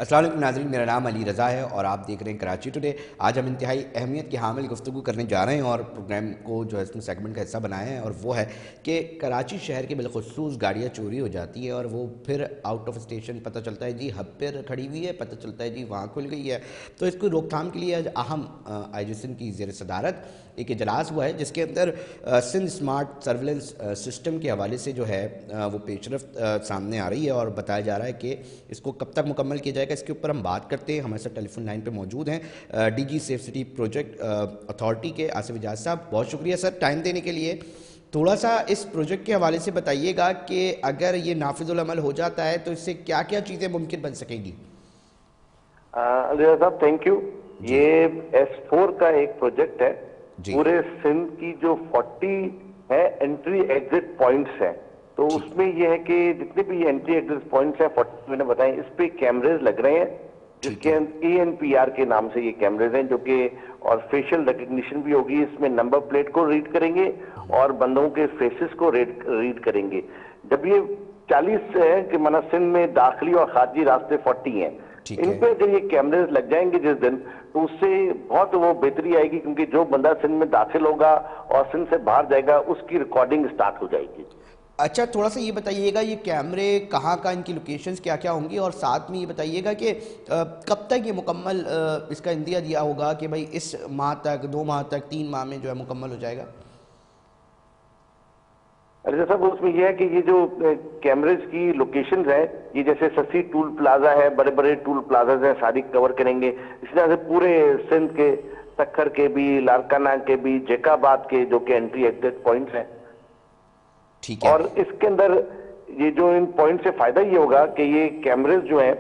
अस्सलाम वालेकुम नाज़रीन, मेरा नाम अली रज़ा है और आप देख रहे हैं कराची टुडे। आज हम इंतहाई अहमियत की हामिल गुफ्तगू करने जा रहे हैं और प्रोग्राम को जो है इसमें सेगमेंट का हिस्सा बनाया है, और वो है कि कराची शहर के बिलखुसूस गाड़ियाँ चोरी हो जाती हैं और वो फिर आउट ऑफ स्टेशन पता चलता है जी हब पर खड़ी हुई है, पता चलता है जी वहाँ खुल गई है। तो इसको रोकथाम के लिए आज अहम आई सिंध की ज़ेर सदारत एक इजलास हुआ है, जिसके अंदर सिंध स्मार्ट सर्विलेंस सिस्टम के हवाले से जो है वो पेशरफ्त सामने आ रही है और बताया जा रहा है कि इसको कब तक मुकम्मल किया जाएगा। इसके ऊपर हम बात करते हैं। हमारे साथ टेलीफोन लाइन पे मौजूद हैं DG safe city project authority के आसिफ इजाज साहब। बहुत शुक्रिया सर टाइम देने के लिए। थोड़ा सा इस प्रोजेक्ट के हवाले से बताइएगा कि अगर ये नाफिजुल अमल हो जाता है तो इससे क्या क्या चीज़ें मुमकिन बन सकेंगी। अली साहब थैंक यू। ये S4 का एक प्रोजेक्ट है। पूरे सिंध की जो 40 है एंट्री एग्जिट पॉइंट्स हैं, तो उसमें ये है कि जितने भी एंट्री एग्जिट पॉइंट्स हैं 40 मैंने बताए, इस पे कैमरेज लग रहे हैं जिसके ANPR के नाम से ये कैमरेज हैं, जो कि और फेशियल रिकग्निशन भी होगी। इसमें नंबर प्लेट को रीड करेंगे और बंदों के फेसेस को रीड करेंगे। जब ये 40 है कि माना सिंध में दाखिली और खारजी रास्ते 40 हैं, इन पे जब ये कैमरेज लग जाएंगे जिस दिन, तो उससे बहुत वो बेहतरी आएगी, क्योंकि जो बंदा सिंध में दाखिल होगा और सिंध से बाहर जाएगा उसकी रिकॉर्डिंग स्टार्ट हो जाएगी। अच्छा, थोड़ा सा ये बताइएगा ये कैमरे कहाँ का, इनकी लोकेशंस क्या क्या होंगी, और साथ में ये बताइएगा कि कब तक ये मुकम्मल इसका इंदिया दिया होगा कि भाई इस माह तक, 2 माह तक, 3 माह में जो है मुकम्मल हो जाएगा। अरे साहब उसमें यह है कि ये जो कैमरेज की लोकेशंस है, ये जैसे ससी टूल प्लाजा है, बड़े बड़े टूल प्लाजाज हैं, सारी कवर करेंगे। इसी तरह से पूरे सिंध के सक्खर के भी, लारकाना के भी, जैकाबाद के जो कि एंट्री एग्जिट पॉइंट्स हैं। ठीक है। और इसके अंदर ये जो इन पॉइंट से फायदा ये होगा कि ये कैमरेज जो है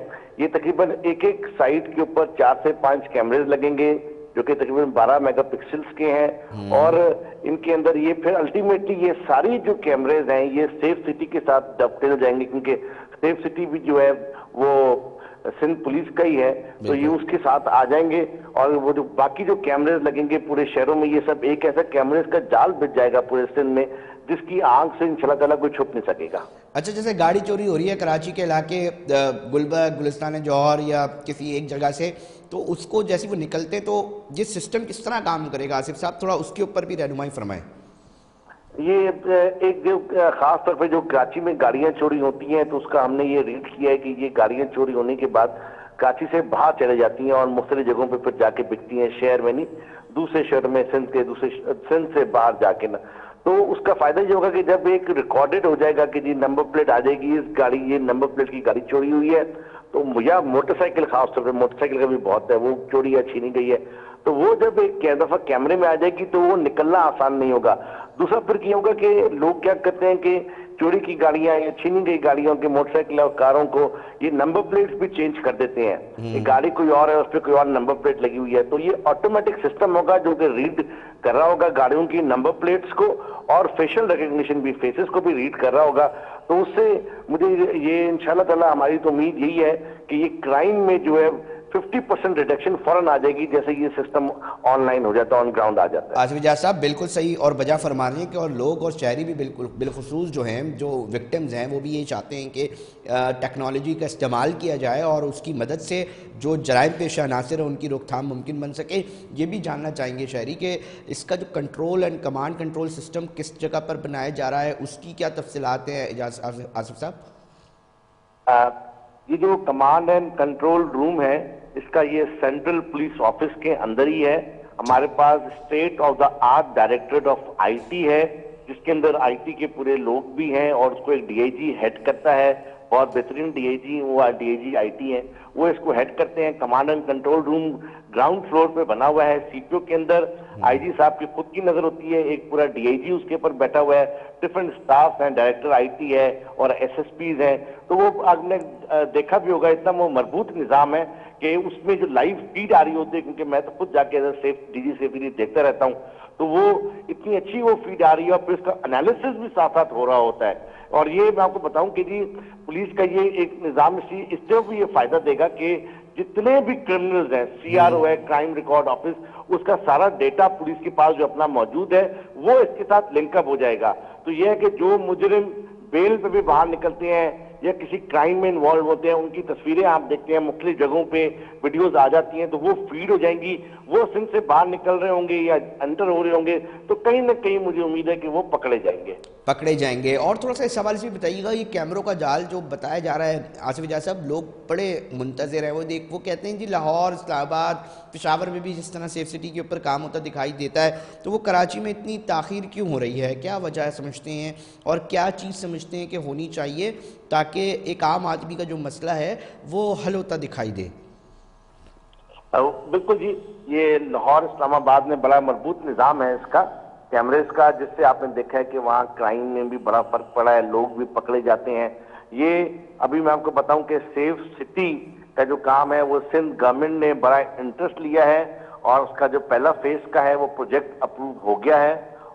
ये तकरीबन एक एक साइड के ऊपर 4 से 5 कैमरेज लगेंगे, जो कि तकरीबन 12 मेगापिक्सल्स के हैं। और इनके अंदर ये फिर अल्टीमेटली ये सारी जो कैमरेज हैं ये सेफ सिटी के साथ डबटेल जाएंगे, क्योंकि सेफ सिटी भी जो है वो सिंध पुलिस का ही है, तो ये उसके साथ आ जाएंगे। और वो जो बाकी जो कैमरेज लगेंगे पूरे शहरों में, ये सब एक ऐसा कैमरेज का जाल बिछ जाएगा पूरे सिंध में, जिसकी आंख से इंशाल्लाह ताला कोई छुप नहीं सकेगा। अच्छा, जैसे गाड़ी चोरी हो रही है कराची के इलाके गुलबर्ग, गुलिस्तान जौहर या किसी एक जगह से, तो उसको जैसे वो निकलते तो ये सिस्टम किस तरह काम करेगा आसिफ साहब, थोड़ा उसके ऊपर भी रहनुमाई फरमाएं। ये एक जो खास तौर पे जो कराची में गाड़ियां चोरी होती हैं, तो उसका हमने ये रीड किया है कि ये गाड़ियां चोरी होने के बाद कराची से बाहर चले जाती हैं और मुख्तलिफ जगहों पे फिर जाके बिकती हैं, शहर में नहीं, दूसरे शहर में, सिंध से बाहर जाके ना। तो उसका फायदा ये होगा कि जब एक रिकॉर्डेड हो जाएगा कि जी नंबर प्लेट आ जाएगी, इस गाड़ी, ये नंबर प्लेट की गाड़ी चोरी हुई है, तो या मोटरसाइकिल, खासतौर पर मोटरसाइकिल का भी बहुत है, वो चोरी या छीनी गई है, तो वो जब एक दफा कैमरे में आ जाएगी तो वो निकलना आसान नहीं होगा। दूसरा फिर क्या होगा कि लोग क्या करते हैं कि चोरी की गाड़ियां या छीनी गई गाड़ियों के, मोटरसाइकिल और कारों को ये नंबर प्लेट्स भी चेंज कर देते हैं। ये गाड़ी कोई और है, उस पर कोई और नंबर प्लेट लगी हुई है, तो ये ऑटोमेटिक सिस्टम होगा जो कि रीड कर रहा होगा गाड़ियों की नंबर प्लेट्स को, और फेशियल रिकग्निशन भी, फेसेस को भी रीड कर रहा होगा। तो उससे मुझे ये इंशाल्लाह ताला हमारी तो उम्मीद यही है कि ये क्राइम में जो है 50% रिडक्शन फौरन आ जाएगी, जैसे ये सिस्टम ऑनलाइन हो जाता है, ऑन ग्राउंड आ जाता है। आसिफ इजाज साहब बिल्कुल सही और बजा फरमा रहे हैं कि और लोग और शहरी भी बिलखुसूस जो हैं, जो विक्टिम्स हैं, वो भी ये चाहते हैं कि टेक्नोलॉजी का इस्तेमाल किया जाए और उसकी मदद से जो जराइम पेशा अनासर है उनकी रोकथाम मुमकिन बन सके। ये भी जानना चाहेंगे शहरी कि इसका जो control and command control system किस जगह पर बनाया जा रहा है, उसकी क्या तफसीलात हैं आसिफ साहब। ये जो कमांड एंड कंट्रोल रूम है, इसका ये सेंट्रल पुलिस ऑफिस के अंदर ही है। हमारे पास state of the art directorate of IT है, जिसके अंदर IT के पूरे लोग भी हैं, और उसको एक DIG हेड करता है, बहुत बेहतरीन DIG, वो DIG IT है, वो इसको हेड करते हैं। Command and control room ground floor पे बना हुआ है CPO के अंदर। IG साहब की खुद की नजर होती है, एक पूरा DIG उसके ऊपर बैठा हुआ है, डिफरेंट स्टाफ हैं, डायरेक्टर IT है और SSPs हैं। तो वो आपने देखा भी होगा, इतना वो मजबूत निजाम है कि उसमें जो लाइव फीड आ रही होती है, क्योंकि मैं तो खुद जाके DG सेफ्टी देखता रहता हूँ, तो वो इतनी अच्छी वो फीड आ रही है और फिर उसका एनालिसिस भी साथ साथ हो रहा होता है। और ये मैं आपको बताऊं कि जी पुलिस का ये एक निजाम इससे भी ये फायदा देगा कि जितने भी क्रिमिनल्स हैं, CRO है, क्राइम रिकॉर्ड ऑफिस, उसका सारा डेटा पुलिस के पास जो अपना मौजूद है वो इसके साथ लिंकअप हो जाएगा। तो ये है कि जो मुजरिम बेल पे भी बाहर निकलते हैं या किसी क्राइम में इन्वॉल्व होते हैं, उनकी तस्वीरें आप देखते हैं, मुख्तलिफ जगहों पे वीडियोस आ जाती हैं, तो वो फीड हो जाएंगी, वो सिंध से बाहर निकल रहे होंगे या अंदर हो रहे होंगे, तो कहीं ना कहीं मुझे उम्मीद है कि वो पकड़े जाएंगे। और थोड़ा सा इस सवाल से भी बताइएगा, ये कैमरों का जाल जो बताया जा रहा है आसिफ इजाज साहब, लोग बड़े मुंतज़िर हैं, वो कहते हैं जी लाहौर, इस्लामाबाद, पेशावर में भी जिस तरह सेफ सिटी के ऊपर काम होता दिखाई देता है, तो वो कराची में इतनी ताख़ीर क्यों हो रही है, क्या वजह समझते हैं और क्या चीज़ समझते हैं कि होनी चाहिए ताकि एक आम आदमी का जो मसला है वो हल होता दिखाई दे? बिल्कुल जी, ये लाहौर इस्लामाबाद में बड़ा मजबूत निज़ाम है इसका, कैमरेज का, जिससे आपने देखा है कि वहाँ क्राइम में भी बड़ा फर्क पड़ा है, लोग भी पकड़े जाते हैं। ये अभी मैं आपको बताऊं कि सेफ सिटी का जो काम है वो सिंध गवर्नमेंट ने बड़ा इंटरेस्ट लिया है और उसका जो पहला फेज का है वो प्रोजेक्ट अप्रूव हो गया है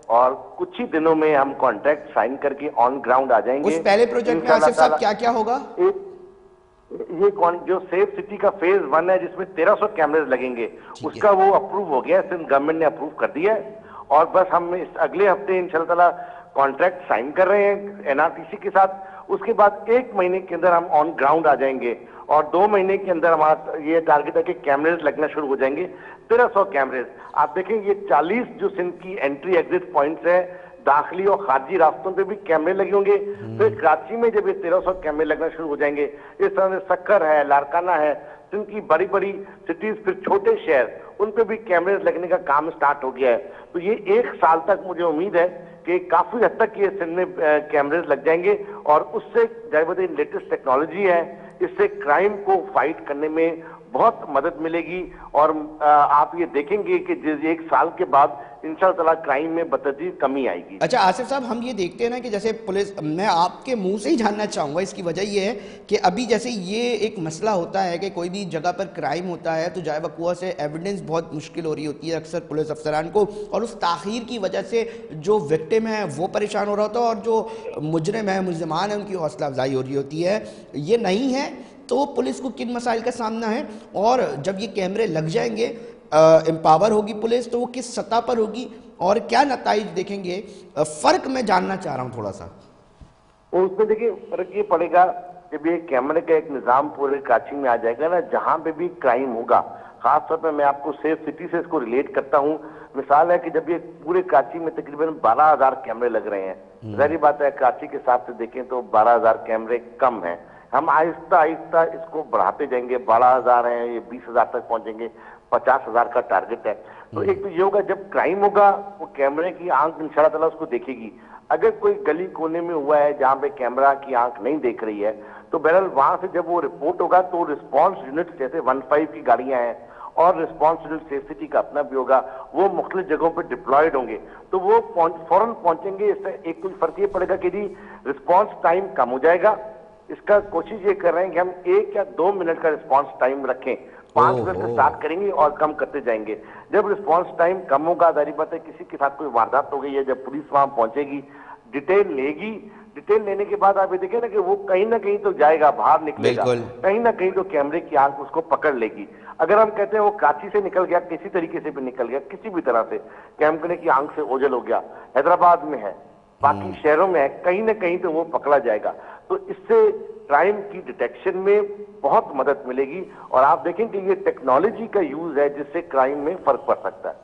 और कुछ ही दिनों में हम कॉन्ट्रैक्ट साइन करके ऑन ग्राउंड आ जाएंगे। उस पहले प्रोजेक्ट में आसिफ साहब क्या क्या होगा? ये जो सेफ सिटी का फेज 1 है जिसमें 1300 कैमरे लगेंगे, उसका वो अप्रूव हो गया है, सिंध गवर्नमेंट ने अप्रूव कर दिया है और बस हम इस अगले हफ्ते इंशाल्लाह ताला कॉन्ट्रैक्ट साइन कर रहे हैं एनआरटीसी के साथ। उसके बाद 1 महीने के अंदर हम ऑन ग्राउंड आ जाएंगे और 2 महीने के अंदर हमारा ये टारगेट है कि कैमरेज लगना शुरू हो जाएंगे, 1300 कैमरेज। आप देखें ये 40 जो सिंध की एंट्री एग्जिट पॉइंट्स है, दाखिली और खारजी रास्तों पे भी कैमरे लगे होंगे। फिर कराची में जब ये 1300 कैमरे लगना शुरू हो जाएंगे, इस तरह से सक्कर है, लारकाना है, सिंध की बड़ी बड़ी सिटीज, फिर छोटे शहर, उन पे भी कैमरे लगने का काम स्टार्ट हो गया है। तो ये 1 साल तक मुझे उम्मीद है कि काफी हद तक ये सिंध में कैमरेज लग जाएंगे और उससे जाहिर लेटेस्ट टेक्नोलॉजी है, इससे क्राइम को फाइट करने में बहुत मदद मिलेगी और आप ये देखेंगे कि 1 साल के बाद इंशाअल्लाह ताला क्राइम में बतदरीज कमी आएगी। अच्छा आसिफ साहब, हम ये देखते हैं ना कि जैसे पुलिस, मैं आपके मुंह से ही जानना चाहूँगा, इसकी वजह ये है कि अभी जैसे ये एक मसला होता है कि कोई भी जगह पर क्राइम होता है तो जाए वक़ुआ से एविडेंस बहुत मुश्किल हो रही होती है अक्सर पुलिस अफसरान को, और उस ताख़ीर की वजह से जो विक्टिम है वो परेशान हो रहा होता है और जो मुजरिम है, मुल्ज़िमान है, उनकी हौसला अफजाई हो रही होती है। ये नहीं है तो पुलिस को किन मसाइल का सामना है, और जब ये कैमरे लग जाएंगे, एम्पावर होगी पुलिस, तो वो किस सतह पर होगी और क्या नताइज देखेंगे? फ़र्क मैं जानना चाह रहा हूँ थोड़ा सा। उसमें देखिए फर्क ये पड़ेगा जब ये कैमरे का एक निज़ाम पूरे कराची में आ जाएगा ना, जहां पे भी क्राइम होगा, खासतौर पर मैं आपको सेफ सिटी से इसको रिलेट करता हूँ। मिसाल है कि जब ये पूरे कराची में तकरीबन 12,000 कैमरे लग रहे हैं, जाहिर बात है कराची के हिसाब से देखें तो 12,000 कैमरे कम हैं, हम आहिस्ता आहिस्ता इसको बढ़ाते जाएंगे, 12,000 है, ये 20,000 तक पहुंचेंगे, 50,000 का टारगेट है। तो एक तो ये होगा, जब क्राइम होगा वो कैमरे की आंख इंशाल्लाह ताला उसको देखेगी। अगर कोई गली कोने में हुआ है जहां पे कैमरा की आंख नहीं देख रही है, तो बहरहाल वहां से जब वो रिपोर्ट होगा तो रिस्पॉन्स यूनिट जैसे 15 की गाड़ियां हैं और रिस्पॉन्स यूनिट सेफ सिटी का अपना भी होगा, वो मुख्तलिफ जगहों पर डिप्लॉयड होंगे, तो वो फौरन पहुंचेंगे। इससे एक कोई फर्क ये पड़ेगा कि जी रिस्पॉन्स टाइम कम हो जाएगा। इसका कोशिश ये कर रहे हैं कि हम 1 या 2 मिनट का रिस्पॉन्स टाइम रखें, 5 मिनट से स्टार्ट करेंगे और कम करते जाएंगे। जब रिस्पॉन्स टाइम कम होगा, जाहिर बात है किसी के साथ कोई वारदात हो गई है, जब पुलिस वहां पहुंचेगी, डिटेल लेगी, डिटेल लेने के बाद आप ये देखें ना कि वो कहीं ना कहीं तो जाएगा, बाहर निकलेगा, कहीं ना कहीं तो कैमरे की आंख उसको पकड़ लेगी। अगर हम कहते हैं वो कराची से निकल गया, किसी तरीके से भी निकल गया, किसी भी तरह से कैमरे की आंख से ओझल हो गया, हैदराबाद में है, बाकी शहरों में है, कहीं ना कहीं तो वो पकड़ा जाएगा। तो इससे क्राइम की डिटेक्शन में बहुत मदद मिलेगी और आप देखें कि ये टेक्नोलॉजी का यूज है जिससे क्राइम में फर्क पड़ सकता है।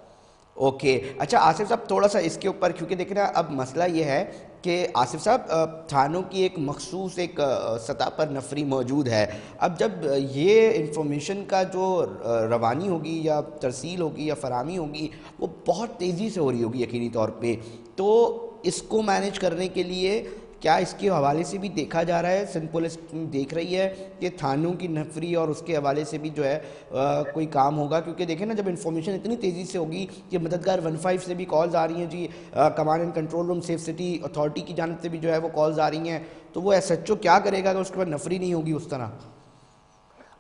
ओके अच्छा आसिफ साहब, थोड़ा सा इसके ऊपर, क्योंकि देख रहे हैं अब मसला ये है कि आसिफ साहब थानों की एक मखसूस एक सतह पर नफरी मौजूद है। अब जब ये इंफॉर्मेशन का जो रवानी होगी या तरसील होगी या फरामी होगी वो बहुत तेज़ी से हो रही होगी यकीनी तौर पे, तो इसको मैनेज करने के लिए क्या इसके हवाले से भी देखा जा रहा है, सिंध पुलिस देख रही है कि थानों की नफरी और उसके हवाले से भी जो है कोई काम होगा? क्योंकि देखें ना, जब इन्फॉर्मेशन इतनी तेज़ी से होगी कि मददगार 15 से भी कॉल्स आ रही हैं जी, command and control room safe city authority की जानब से भी जो है वो कॉल्स आ रही हैं, तो वो SHO क्या करेगा अगर उसके बाद नफरी नहीं होगी उस तरह?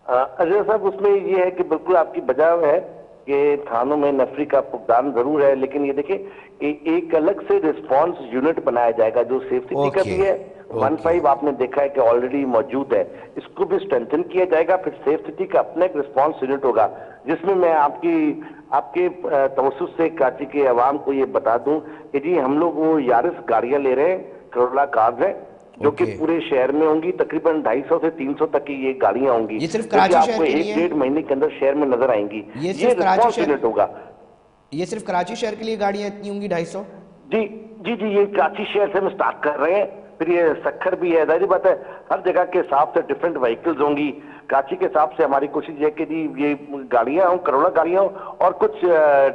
अजय साहब, उसमें ये है कि बिल्कुल आपकी बजाव है कि थानों में नफरी का फुकदान जरूर है, लेकिन ये देखिए एक अलग से रिस्पांस यूनिट बनाया जाएगा जो सेफ सिटी का भी है। 15 आपने देखा है कि ऑलरेडी मौजूद है, इसको भी स्ट्रेंथन किया जाएगा। फिर सेफ सिटी का अपना एक रिस्पांस यूनिट होगा जिसमें मैं आपके तवज्जुह से कराची के अवाम को ये बता दूं कि जी हम लोग वो यारिस गाड़ियां ले रहे हैं, करोला कार्स है, जो कि पूरे शहर में होंगी। तकरीबन 250 से 300 तक की ये गाड़ियां होंगी, ये सिर्फ जो कि कराची आपको शहर के लिए 1-1.5 महीने के अंदर शहर में नजर आएंगी। ये ये सिर्फ कराची रिस्पॉन्स शहर यूनिट होगा। ये सिर्फ कराची शहर के लिए गाड़ियां इतनी होंगी 250? जी जी जी, ये कराची शहर से हम स्टार्ट कर रहे हैं, फिर ये सखर भी है। जाहिर बात है हर जगह के हिसाब से डिफरेंट व्हीकल्स होंगी। कराची के हिसाब से हमारी कोशिश है कि जी ये गाड़ियां हों, करोड़ों गाड़ियां हों, और कुछ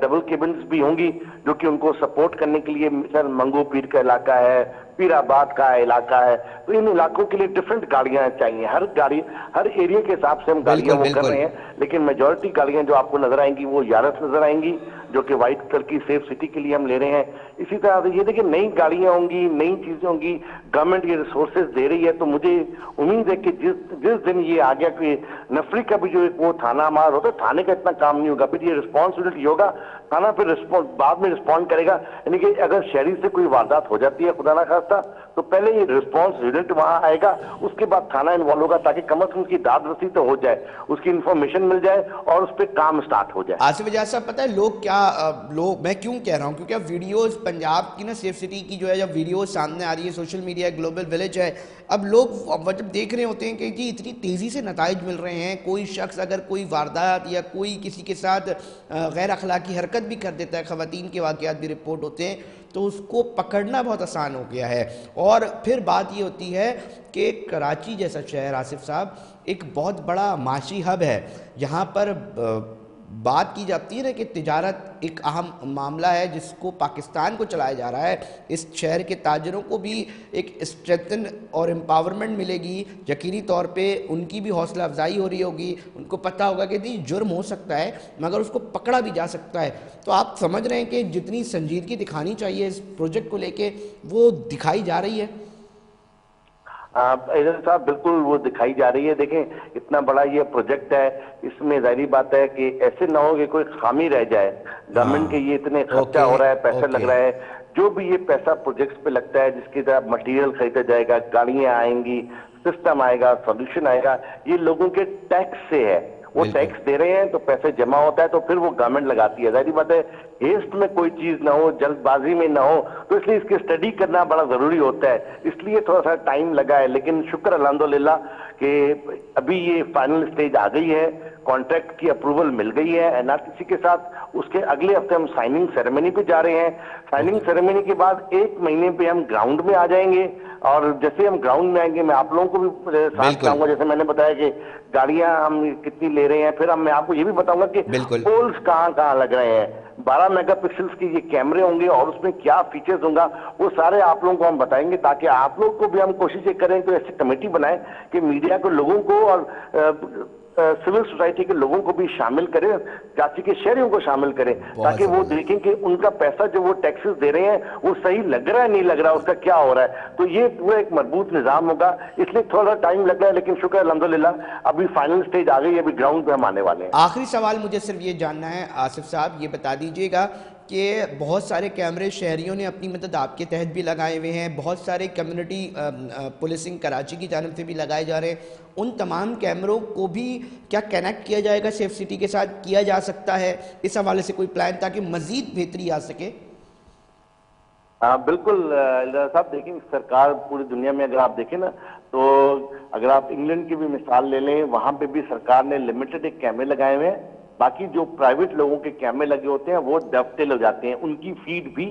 डबल केबिन्स भी होंगी जो कि उनको सपोर्ट करने के लिए, मिसाल मंगो पीर का इलाका है, पीराबाद का इलाका है, तो इन इलाकों के लिए डिफरेंट गाड़ियां चाहिए। हर गाड़ी हर एरिया के हिसाब से हम गाड़ियां बिल्कुल वो कर बिल्कुल। रहे हैं। लेकिन मेजोरिटी गाड़ियां जो आपको नजर आएंगी वो यारस नजर आएंगी, जो कि व्हाइट कलर की सेफ सिटी के लिए हम ले रहे हैं। इसी तरह से ये देखिए नई गाड़ियां होंगी, नई चीजें होंगी, गवर्नमेंट ये रिसोर्सेज दे रही है। तो मुझे उम्मीद है कि जिस जिस दिन ये आ गया कि नफरी का भी जो एक वो थाना हमारा होता है, थाने का इतना काम नहीं होगा, फिर ये रिस्पॉन्सिबिलिटी होगा, थाना फिर बाद में रिस्पॉन्ड करेगा। यानी कि अगर शहरी से कोई वारदात हो जाती है खुदा ना खास्ता, तो पहले ये रिस्पॉन्स यूनिट वहां आएगा, उसके बाद थाना इन्वॉल्व होगा, ताकि कम अज कम उसकी दाद रसी तो हो जाए, उसकी इंफॉर्मेशन मिल जाए और उस पर काम स्टार्ट हो जाए। आसिफ एजाज साहब, पता है लोग क्या लोग, मैं क्यों कह रहा हूँ, क्योंकि अब वीडियोस पंजाब की ना सेफ सिटी की जो है, जब वीडियोस सामने आ रही है, सोशल मीडिया ग्लोबल विलेज है, अब लोग जब देख रहे होते हैं कि जी इतनी तेज़ी से नताइज मिल रहे हैं, कोई शख्स अगर कोई वारदात या कोई किसी के साथ गैर अखलाकी हरकत भी कर देता है, ख़वातीन के वाक़यात भी रिपोर्ट होते हैं, तो उसको पकड़ना बहुत आसान हो गया है। और फिर बात ये होती है कि कराची जैसा शहर, आसिफ साहब, एक बहुत बड़ा माशी हब है, यहाँ पर बात की जाती है ना कि तिजारत एक अहम मामला है जिसको पाकिस्तान को चलाया जा रहा है। इस शहर के ताजरों को भी एक स्ट्रेंथन और एम्पावरमेंट मिलेगी, यकीनी तौर पे उनकी भी हौसला अफजाई हो रही होगी, उनको पता होगा कि नहीं जुर्म हो सकता है मगर उसको पकड़ा भी जा सकता है। तो आप समझ रहे हैं कि जितनी संजीदगी दिखानी चाहिए इस प्रोजेक्ट को लेके वो दिखाई जा रही है? एजन साहब बिल्कुल वो दिखाई जा रही है। देखें इतना बड़ा ये प्रोजेक्ट है, इसमें जाहिर बात है कि ऐसे ना हो कि कोई खामी रह जाए। गवर्नमेंट के ये इतने खर्चा हो रहा है, पैसा लग रहा है, जो भी ये पैसा प्रोजेक्ट्स पे लगता है, जिसकी तरह मटेरियल खरीदा जाएगा, गाड़ियां आएंगी, सिस्टम आएगा, सॉल्यूशन आएगा, ये लोगों के टैक्स से है। वो टैक्स दे रहे हैं तो पैसे जमा होता है, तो फिर वो गवर्नमेंट लगाती है। जाहिर बात है हेस्ट में कोई चीज ना हो, जल्दबाजी में ना हो, तो इसलिए इसकी स्टडी करना बड़ा जरूरी होता है, इसलिए थोड़ा सा टाइम लगा है। लेकिन शुक्र अल्हम्दुलिल्लाह कि अभी ये फाइनल स्टेज आ गई है, कॉन्ट्रैक्ट की अप्रूवल मिल गई है एनआरटीसी के साथ। उसके अगले हफ्ते हम साइनिंग सेरेमनी पे जा रहे हैं। साइनिंग सेरेमनी के बाद 1 महीने पे हम ग्राउंड में आ जाएंगे, और जैसे हम ग्राउंड में आएंगे मैं आप लोगों को भी साथ लाऊंगा। जैसे मैंने बताया कि गाड़ियां हम कितनी ले रहे हैं, फिर मैं आपको ये भी बताऊंगा कि पोल्स कहाँ कहाँ लग रहे हैं, 12 मेगापिक्सल्स की ये कैमरे होंगे और उसमें क्या फीचर्स होगा, वो सारे आप लोगों को हम बताएंगे, ताकि आप लोग को भी हम कोशिश करें कि ऐसी कमेटी बनाएं कि मीडिया को, लोगों को और सिविल सोसाइटी के लोगों को भी शामिल करें, कराची के शहरियों को शामिल करें, ताकि वो देखें कि उनका पैसा जो वो टैक्सेस दे रहे हैं वो सही लग रहा है नहीं लग रहा, उसका क्या हो रहा है। तो ये पूरा एक मजबूत निजाम होगा, इसलिए थोड़ा टाइम लग रहा है, लेकिन शुक्र अल्हम्दुलिल्लाह अभी फाइनल स्टेज आ गई, अभी ग्राउंड पे हम आने वाले हैं। आखिरी सवाल मुझे सिर्फ ये जानना है आसिफ साहब, ये बता दीजिएगा कि बहुत सारे कैमरे शहरियों ने अपनी मदद आपके तहत भी लगाए हुए हैं, बहुत सारे कम्युनिटी पुलिसिंग कराची की जानब से भी लगाए जा रहे हैं, उन तमाम कैमरों को भी क्या कनेक्ट किया जाएगा सेफ सिटी के साथ, किया जा सकता है इस हवाले से कोई प्लान ताकि मजीद बेहतरी आ सके? बिल्कुल साहब, देखिए सरकार पूरी दुनिया में अगर आप देखें ना, तो अगर आप इंग्लैंड की भी मिसाल ले लें, वहां पे भी सरकार ने लिमिटेड एक कैमरे लगाए हुए हैं, बाकी जो प्राइवेट लोगों के कैमरे लगे होते हैं वो डबटेल हो जाते हैं, उनकी फीड भी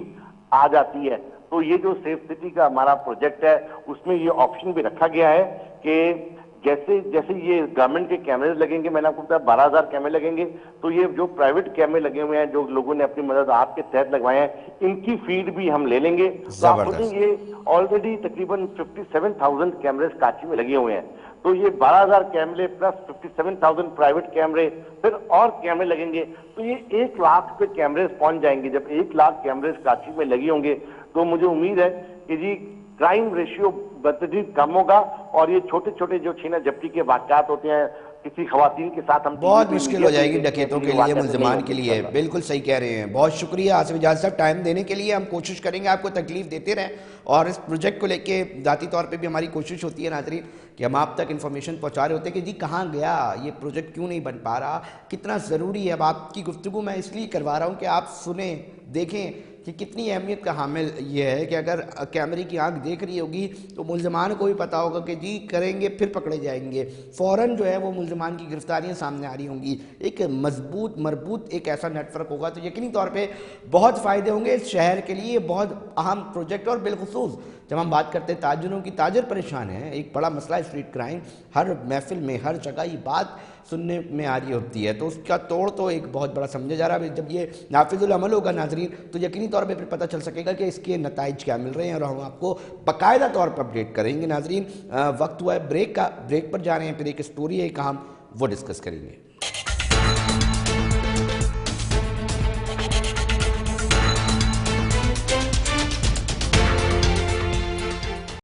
आ जाती है। तो ये जो सेफ सिटी का हमारा प्रोजेक्ट है उसमें ये ऑप्शन भी रखा गया है कि जैसे जैसे ये गवर्नमेंट के कैमरे लगेंगे, मैंने आपको बताया 12,000 कैमरे लगेंगे, तो ये जो प्राइवेट कैमरे लगे हुए हैं, जो लोगों ने अपनी मदद आपके तहत लगवाए हैं, इनकी फीड भी हम ले लेंगे। तो आप सोचेंगे ऑलरेडी तकरीबन 57,000 कैमरे कराची में लगे हुए हैं, तो ये 12,000 कैमरे प्लस 57,000 प्राइवेट कैमरे, फिर और कैमरे लगेंगे, तो ये 1 लाख पे कैमरे पहुंच जाएंगे। जब 1 लाख कैमरे कराची में लगे होंगे तो मुझे उम्मीद है कि जी क्राइम रेशियो बतदरीज कम होगा, और ये छोटे छोटे जो छीना झपटी के वाकयात होते हैं किसी खवातीन के साथ, हम बहुत मुश्किल हो जाएगी डकैतों के लिए, मुल्ज़िमान के लिए। बिल्कुल सही कह रहे हैं। बहुत शुक्रिया आसिफ एजाज साहब टाइम देने के लिए। हम कोशिश करेंगे आपको तकलीफ देते रहें, और इस प्रोजेक्ट को लेके ज़ाती तौर पे भी हमारी कोशिश होती है नाज़रीन कि हम आप तक इन्फॉर्मेशन पहुंचा रहे होते हैं कि जी कहाँ गया ये प्रोजेक्ट, क्यों नहीं बन पा रहा, कितना ज़रूरी है। अब आपकी गुफ्तगू मैं इसलिए करवा रहा हूँ कि आप सुने, देखें कि कितनी अहमियत का हामिल ये है कि अगर कैमरे की आंख देख रही होगी तो मुल्ज़मान को भी पता होगा कि जी करेंगे फिर पकड़े जाएंगे, फ़ौरन जो है वो मुल्ज़मान की गिरफ्तारियाँ सामने आ रही होंगी। एक मजबूत मरबूत एक ऐसा नेटवर्क होगा तो यकीनी तौर पर बहुत फ़ायदे होंगे इस शहर के लिए। बहुत अहम प्रोजेक्ट और बिलखुसूस जब हम बात करते हैं ताजरों की, ताजर परेशान है, एक बड़ा मसला है स्ट्रीट क्राइम। हर महफिल में हर जगह ये बात सुनने में आ रही होती है, तो उसका तोड़ तो एक बहुत बड़ा समझा जा रहा है। जब ये नाफिजुल अमल होगा नाजरीन तो यकीनी तौर पे फिर पता चल सकेगा कि इसके नताइज क्या मिल रहे हैं और हम आपको बाकायदा तौर पर अपडेट करेंगे नाजरीन। वक्त हुआ है ब्रेक का, ब्रेक पर जा रहे हैं, फिर एक स्टोरी है, एक हम वो डिस्कस करेंगे।